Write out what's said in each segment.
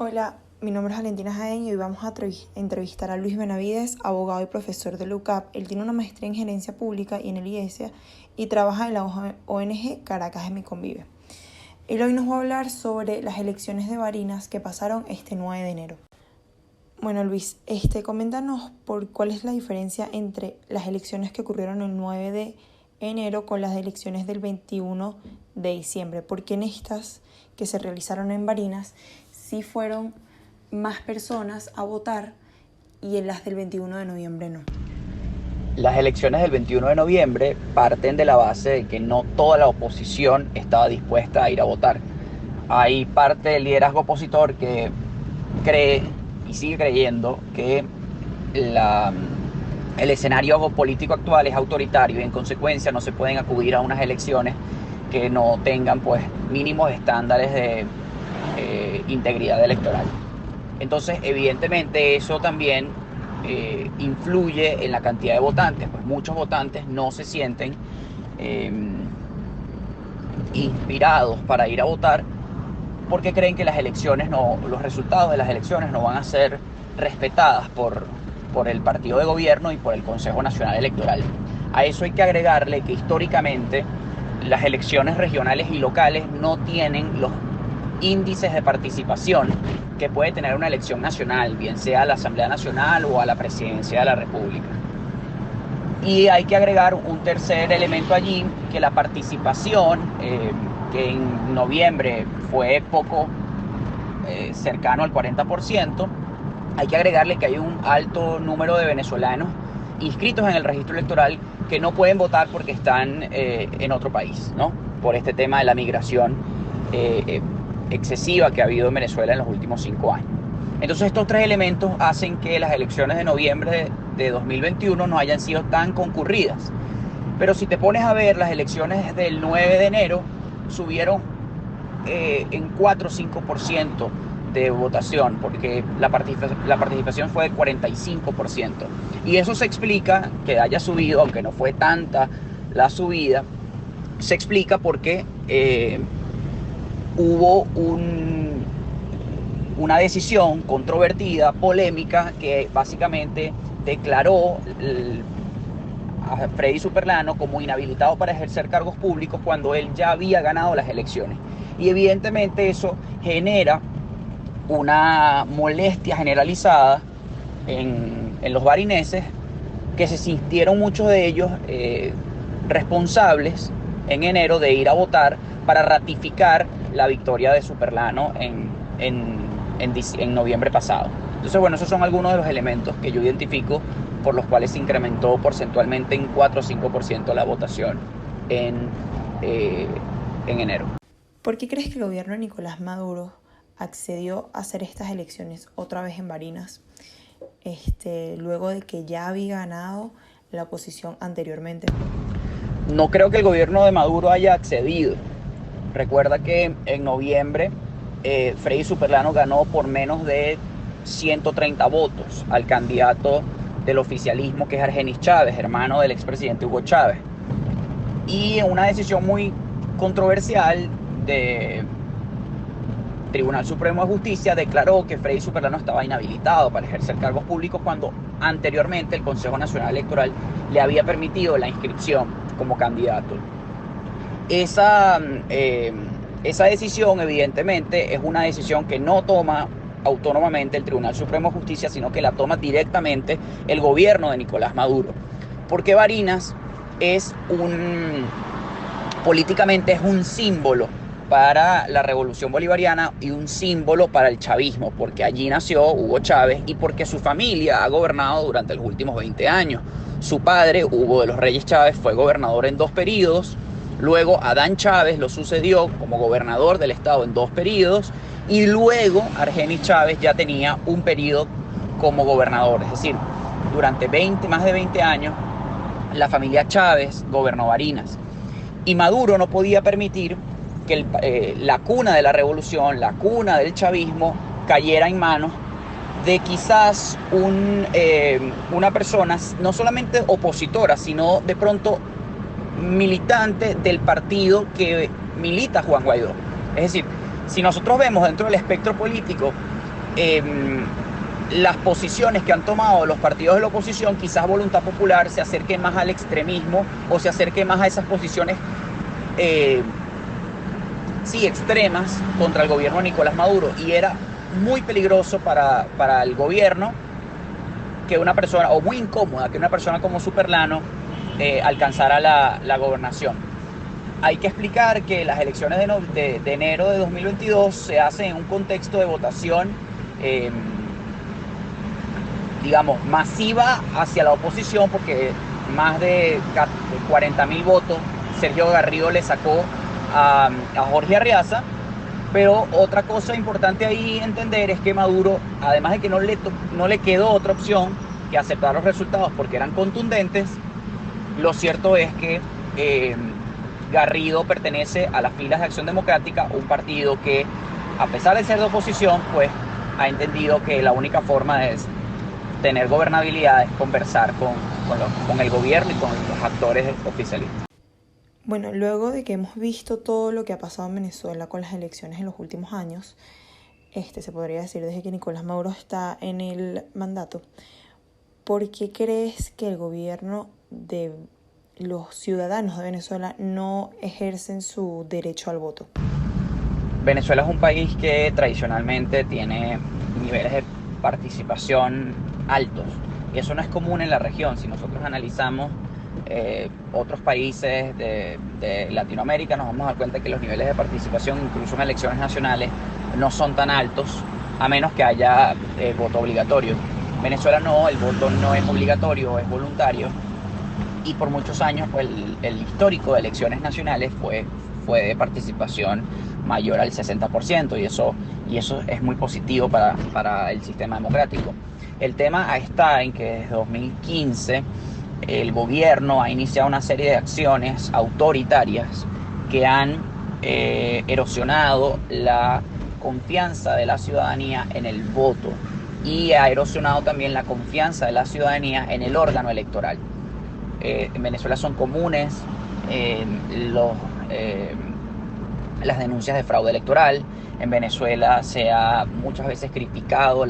Hola, mi nombre es Valentina Jaén y hoy vamos a entrevistar a Luis Benavides, abogado y profesor de la UCAP. Él tiene una maestría en gerencia pública y en el IESEA y trabaja en la ONG Caracas de mi Convive. Él hoy nos va a hablar sobre las elecciones de Barinas que pasaron este 9 de enero. Bueno, Luis, coméntanos por cuál es la diferencia entre las elecciones que ocurrieron el 9 de enero con las elecciones del 21 de diciembre. Porque en estas que se realizaron en Barinas sí fueron más personas a votar y en las del 21 de noviembre no. Las elecciones del 21 de noviembre parten de la base de que no toda la oposición estaba dispuesta a ir a votar. Hay parte del liderazgo opositor que cree y sigue creyendo que el escenario político actual es autoritario y en consecuencia no se pueden acudir a unas elecciones que no tengan pues mínimos estándares de integridad electoral. Entonces, evidentemente, eso también influye en la cantidad de votantes, pues muchos votantes no se sienten inspirados para ir a votar porque creen que los resultados de las elecciones no van a ser respetadas por el partido de gobierno y por el Consejo Nacional Electoral. A eso hay que agregarle que históricamente las elecciones regionales y locales no tienen los índices de participación que puede tener una elección nacional, bien sea a la Asamblea Nacional o a la Presidencia de la República. Y hay que agregar un tercer elemento allí, que la participación, que en noviembre fue poco cercano al 40%, hay que agregarle que hay un alto número de venezolanos inscritos en el registro electoral que no pueden votar porque están en otro país, ¿no? Por este tema de la migración excesiva que ha habido en Venezuela en los últimos 5 años. Entonces estos tres elementos hacen que las elecciones de noviembre de 2021 no hayan sido tan concurridas. Pero si te pones a ver, las elecciones del 9 de enero subieron en 4 o 5% de votación, porque la participación fue de 45%. Y eso se explica que haya subido, aunque no fue tanta la subida, se explica porque hubo una decisión controvertida, polémica, que básicamente declaró a Freddy Superlano como inhabilitado para ejercer cargos públicos cuando él ya había ganado las elecciones. Y evidentemente eso genera una molestia generalizada en los barineses, que se sintieron muchos de ellos responsables en enero de ir a votar para ratificar la victoria de Superlano en noviembre pasado. Entonces, bueno, esos son algunos de los elementos que yo identifico por los cuales se incrementó porcentualmente en 4 o 5% la votación en enero. ¿Por qué crees que el gobierno de Nicolás Maduro accedió a hacer estas elecciones otra vez en Barinas, luego de que ya había ganado la oposición anteriormente? No creo que el gobierno de Maduro haya accedido. Recuerda que en noviembre Freddy Superlano ganó por menos de 130 votos al candidato del oficialismo, que es Argenis Chávez, hermano del expresidente Hugo Chávez. Y en una decisión muy controversial del Tribunal Supremo de Justicia declaró que Freddy Superlano estaba inhabilitado para ejercer cargos públicos cuando anteriormente el Consejo Nacional Electoral le había permitido la inscripción como candidato. Esa decisión, evidentemente, es una decisión que no toma autónomamente el Tribunal Supremo de Justicia, sino que la toma directamente el gobierno de Nicolás Maduro. Porque Barinas políticamente es un símbolo para la revolución bolivariana y un símbolo para el chavismo, porque allí nació Hugo Chávez y porque su familia ha gobernado durante los últimos 20 años. Su padre, Hugo de los Reyes Chávez, fue gobernador en 2 periodos. Luego Adán Chávez lo sucedió como gobernador del estado en 2 periodos. Y luego Argenis Chávez ya tenía un periodo como gobernador. Es decir, durante más de 20 años la familia Chávez gobernó Barinas. Y Maduro no podía permitir que la cuna de la revolución, la cuna del chavismo, cayera en manos de quizás una persona no solamente opositora, sino de pronto militante del partido que milita Juan Guaidó. Es decir, si nosotros vemos dentro del espectro político las posiciones que han tomado los partidos de la oposición, quizás Voluntad Popular se acerque más al extremismo o se acerque más a esas posiciones extremas contra el gobierno de Nicolás Maduro, y era muy peligroso para el gobierno que una persona, o muy incómoda que una persona como Superlano alcanzara la gobernación. Hay que explicar que las elecciones de enero de 2022 se hacen en un contexto de votación digamos, masiva hacia la oposición, porque más de 40.000 votos Sergio Garrido le sacó a Jorge Arreaza. Pero otra cosa importante ahí entender es que Maduro, además de que no le quedó otra opción que aceptar los resultados porque eran contundentes, lo cierto es que Garrido pertenece a las filas de Acción Democrática, un partido que, a pesar de ser de oposición, pues ha entendido que la única forma de tener gobernabilidad es conversar con el gobierno y con los actores oficialistas. Bueno, luego de que hemos visto todo lo que ha pasado en Venezuela con las elecciones en los últimos años, se podría decir desde que Nicolás Maduro está en el mandato, ¿por qué crees que el gobierno de los ciudadanos de Venezuela no ejercen su derecho al voto? Venezuela es un país que tradicionalmente tiene niveles de participación altos, y eso no es común en la región. Si nosotros analizamos otros países de Latinoamérica, nos vamos a dar cuenta que los niveles de participación, incluso en elecciones nacionales, no son tan altos, a menos que haya voto obligatorio. Venezuela no, el voto no es obligatorio, es voluntario, y por muchos años pues, el histórico de elecciones nacionales fue de participación mayor al 60%, y eso es muy positivo para el sistema democrático. El tema está en que desde 2015 el gobierno ha iniciado una serie de acciones autoritarias que han erosionado la confianza de la ciudadanía en el voto, y ha erosionado también la confianza de la ciudadanía en el órgano electoral. En Venezuela son comunes las denuncias de fraude electoral. En Venezuela se ha muchas veces criticado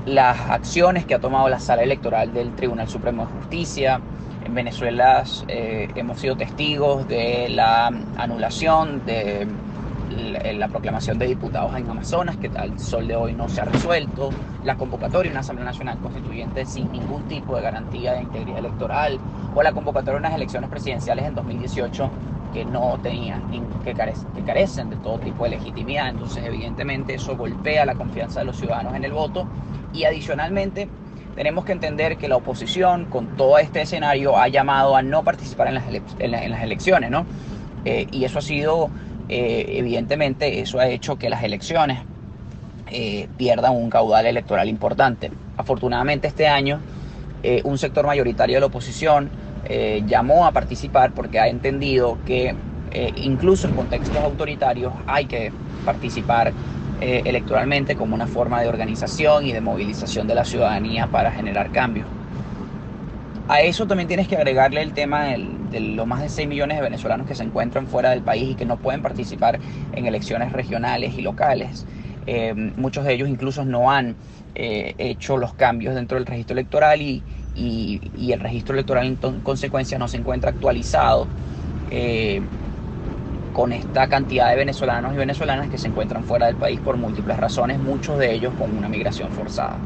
las acciones que ha tomado la Sala Electoral del Tribunal Supremo de Justicia. En Venezuela hemos sido testigos de la anulación de la proclamación de diputados en Amazonas, que al sol de hoy no se ha resuelto, la convocatoria de una Asamblea Nacional Constituyente sin ningún tipo de garantía de integridad electoral, o la convocatoria de unas elecciones presidenciales en 2018 que no tenían, que carecen de todo tipo de legitimidad. Entonces, evidentemente, eso golpea la confianza de los ciudadanos en el voto, y adicionalmente tenemos que entender que la oposición, con todo este escenario, ha llamado a no participar en las elecciones, ¿no? Y eso ha sido, evidentemente, eso ha hecho que las elecciones pierdan un caudal electoral importante. Afortunadamente, este año, un sector mayoritario de la oposición llamó a participar porque ha entendido que incluso en contextos autoritarios hay que participar electoralmente como una forma de organización y de movilización de la ciudadanía para generar cambios. A eso también tienes que agregarle el tema de los más de 6 millones de venezolanos que se encuentran fuera del país y que no pueden participar en elecciones regionales y locales. Muchos de ellos incluso no han hecho los cambios dentro del registro electoral, y el registro electoral en consecuencia no se encuentra actualizado con esta cantidad de venezolanos y venezolanas que se encuentran fuera del país por múltiples razones, muchos de ellos con una migración forzada.